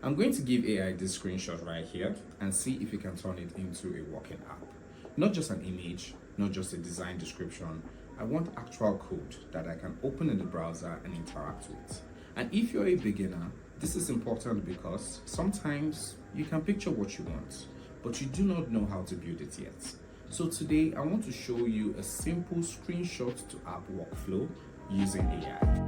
I'm going to give AI this screenshot right here and see if we can turn it into a working app. Not just an image, not just a design description. I want actual code that I can open in the browser and interact with. And if you're a beginner, this is important because sometimes you can picture what you want, but you do not know how to build it yet. So today I want to show you a simple screenshot to app workflow using AI.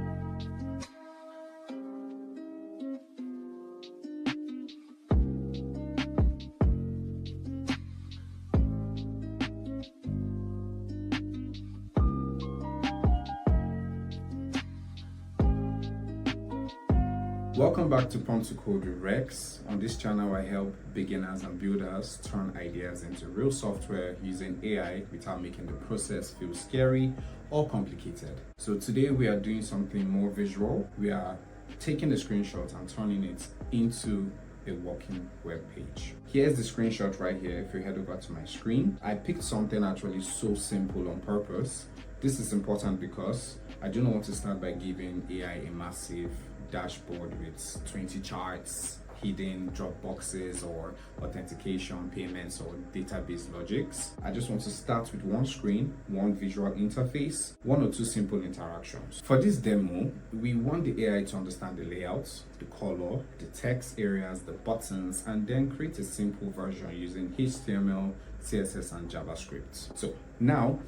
Welcome back to Prompt to Code with Rex. On this channel, I help beginners and builders turn ideas into real software using AI without making the process feel scary or complicated. So today we are doing something more visual. We are taking the screenshot and turning it into a working web page. Here's the screenshot right here. If you head over to my screen, I picked something actually so simple on purpose. This is important because I do not want to start by giving AI a massive dashboard with 20 charts, hidden drop boxes or authentication, payments or database logics. I just want to start with one screen, one visual interface, one or two simple interactions. For this demo, we want the AI to understand the layout, the color, the text areas, the buttons, and then create a simple version using HTML, CSS, and JavaScript. So now,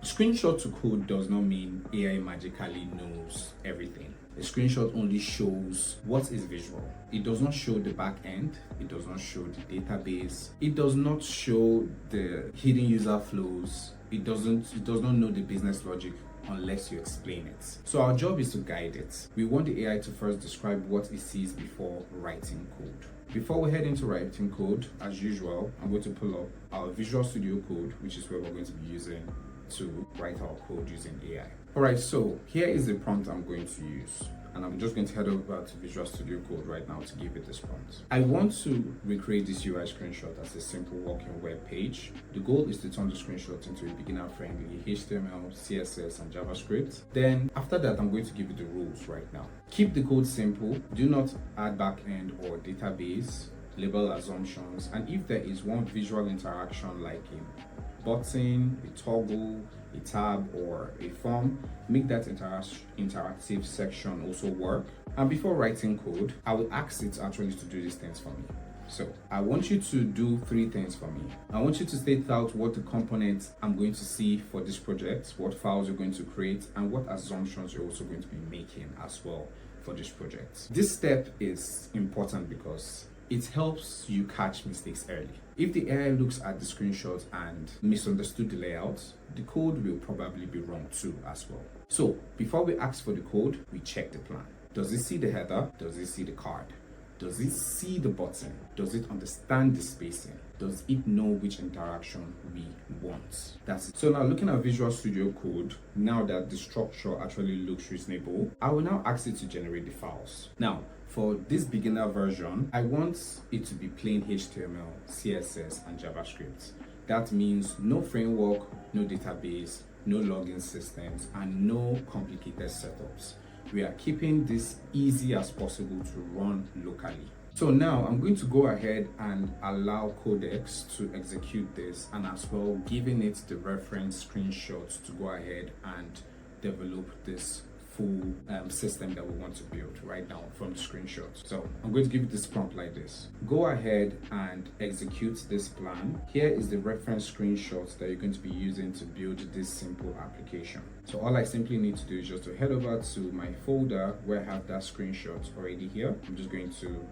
screenshot to code does not mean AI magically knows everything. A screenshot only shows what is visual. It does not show the back end. It does not show the database. It does not show the hidden user flows. It does not know the business logic unless you explain it. So our job is to guide it. We want the AI to first describe what it sees before writing code. Before we head into writing code, as usual, I'm going to pull up our Visual Studio Code, which is where we're going to be using to write our code using AI. Alright, so here is the prompt I'm going to use. And I'm just going to head over to Visual Studio Code right now to give it this prompt. I want to recreate this UI screenshot as a simple working web page. The goal is to turn the screenshot into a beginner-friendly HTML, CSS, and JavaScript. Then after that, I'm going to give you the rules right now. Keep the code simple. Do not add backend or database, label assumptions, and if there is one visual interaction like a button, a toggle, a tab, or a form, make that interactive section also work. And before writing code, I will ask it actually to do these things for me. So I want you to do three things for me. I want you to state out what the components I'm going to see for this project, what files you're going to create, and what assumptions you're also going to be making as well for this project. This step is important because it helps you catch mistakes early. If the AI looks at the screenshot and misunderstood the layout, the code will probably be wrong too as well. So before we ask for the code, we check the plan. Does it see the header? Does it see the card? Does it see the button? Does it understand the spacing? Does it know which interaction we want? That's it. So now looking at Visual Studio Code, now that the structure actually looks reasonable, I will now ask it to generate the files. Now, for this beginner version, I want it to be plain HTML, CSS, and JavaScript. That means no framework, no database, no login systems, and no complicated setups. We are keeping this easy as possible to run locally. So now I'm going to go ahead and allow Codex to execute this, and as well giving it the reference screenshots to go ahead and develop this full system that we want to build right now from the screenshot. So I'm going to give you this prompt like this. Go ahead and execute this plan. Here is the reference screenshots that you're going to be using to build this simple application. So all I simply need to do is just to head over to my folder where I have that screenshot already here. I'm just going to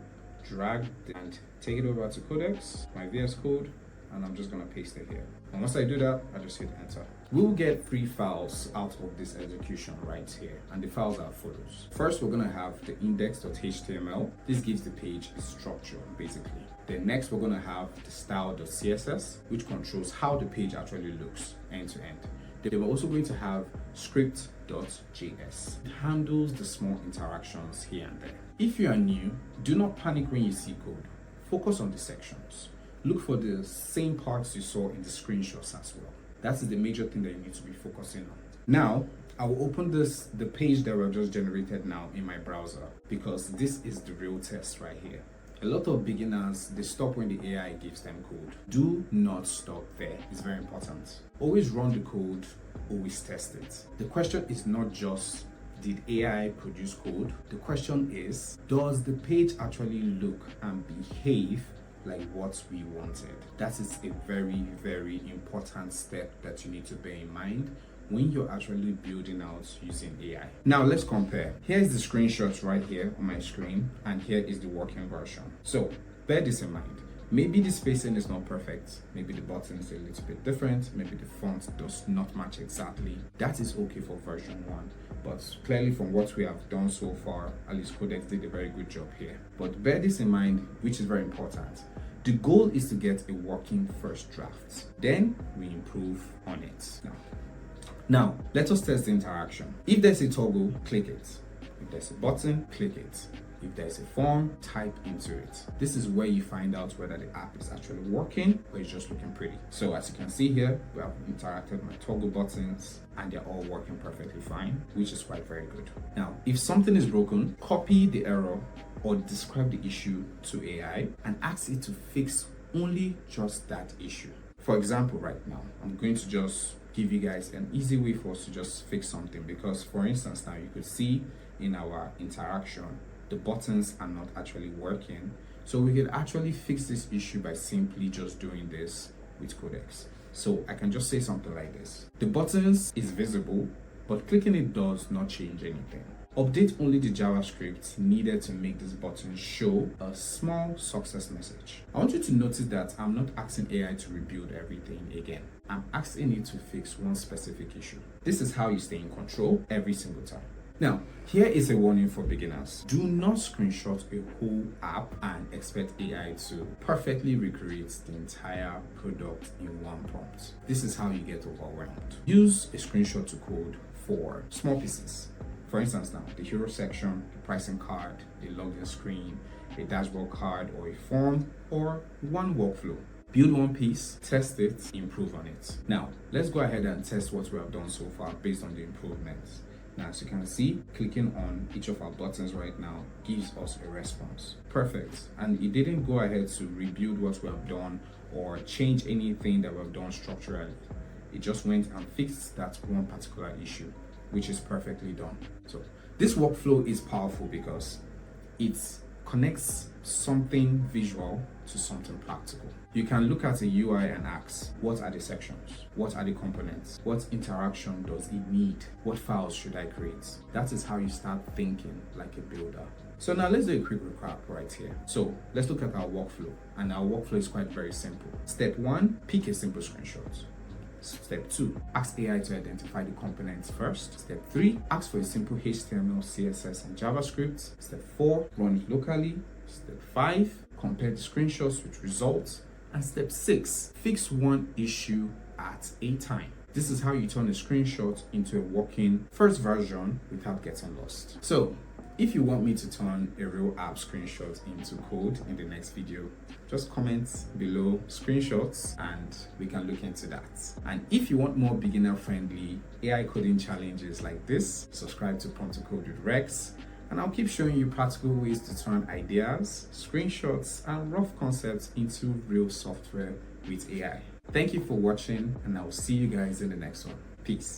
drag and take it over to Codex, my VS Code, and I'm just going to paste it here. And once I do that, I just hit enter. We'll get three files out of this execution right here, and the files are follows. First, we're going to have the index.html. This gives the page a structure, basically. Then next, we're going to have the style.css, which controls how the page actually looks end to end. Then we're also going to have script.js. It handles the small interactions here and there. If you are new, do not panic when you see code. Focus on the sections. Look for the same parts you saw in the screenshots as well. That's the major thing that you need to be focusing on. Now, I will open the page that we've just generated now in my browser, because this is the real test right here. A lot of beginners, they stop when the AI gives them code. Do not stop there. It's very important. Always run the code, always test it. The question is not just, did AI produce code? The question is, does the page actually look and behave like what we wanted? That is a very, very important step that you need to bear in mind when you're actually building out using AI. Now let's compare. Here's the screenshots right here on my screen, and here is the working version. So bear this in mind. Maybe the spacing is not perfect. Maybe the button is a little bit different. Maybe the font does not match exactly. That is okay for version 1. But clearly from what we have done so far, at least Codex did a very good job here. But bear this in mind, which is very important. The goal is to get a working first draft. Then we improve on it. Now, let us test the interaction. If there's a toggle, click it. If there's a button, click it. If there's a form, type into it. This is where you find out whether the app is actually working or it's just looking pretty. So as you can see here, we have interacted my toggle buttons and they're all working perfectly fine, which is quite very good. Now, if something is broken, copy the error or describe the issue to AI and ask it to fix only just that issue. For example, right now, I'm going to just give you guys an easy way for us to just fix something, because for instance now you could see in our interaction the buttons are not actually working. So we could actually fix this issue by simply just doing this with Codex. So I can just say something like this. The buttons is visible, but clicking it does not change anything. Update only the JavaScript needed to make this button show a small success message. I want you to notice that I'm not asking AI to rebuild everything again. I'm asking it to fix one specific issue. This is how you stay in control every single time. Now, here is a warning for beginners. Do not screenshot a whole app and expect AI to perfectly recreate the entire product in one prompt. This is how you get overwhelmed. Use a screenshot to code for small pieces. For instance now, the hero section, the pricing card, the login screen, a dashboard card or a form, or one workflow. Build one piece, test it, improve on it. Now, let's go ahead and test what we have done so far based on the improvements. Now, as you can see, clicking on each of our buttons right now gives us a response. Perfect. And it didn't go ahead to rebuild what we have done or change anything that we've done structurally. It just went and fixed that one particular issue, which is perfectly done. So this workflow is powerful because it connects something visual to something practical. You can look at a UI and ask, what are the sections? What are the components? What interaction does it need? What files should I create? That is how you start thinking like a builder. So now let's do a quick recap right here. So let's look at our workflow, and our workflow is quite very simple. Step 1, pick a simple screenshot. Step 2, ask AI to identify the components first. Step 3, ask for a simple HTML, CSS, and JavaScript. Step 4, run it locally. Step 5, compare the screenshots with results. And step 6, fix one issue at a time. This is how you turn a screenshot into a working first version without getting lost. So if you want me to turn a real app screenshot into code in the next video, just comment below screenshots and we can look into that. And if you want more beginner-friendly AI coding challenges like this, subscribe to Prompt to Code with Rex, and I'll keep showing you practical ways to turn ideas, screenshots, and rough concepts into real software with AI. Thank you for watching, and I will see you guys in the next one. Peace.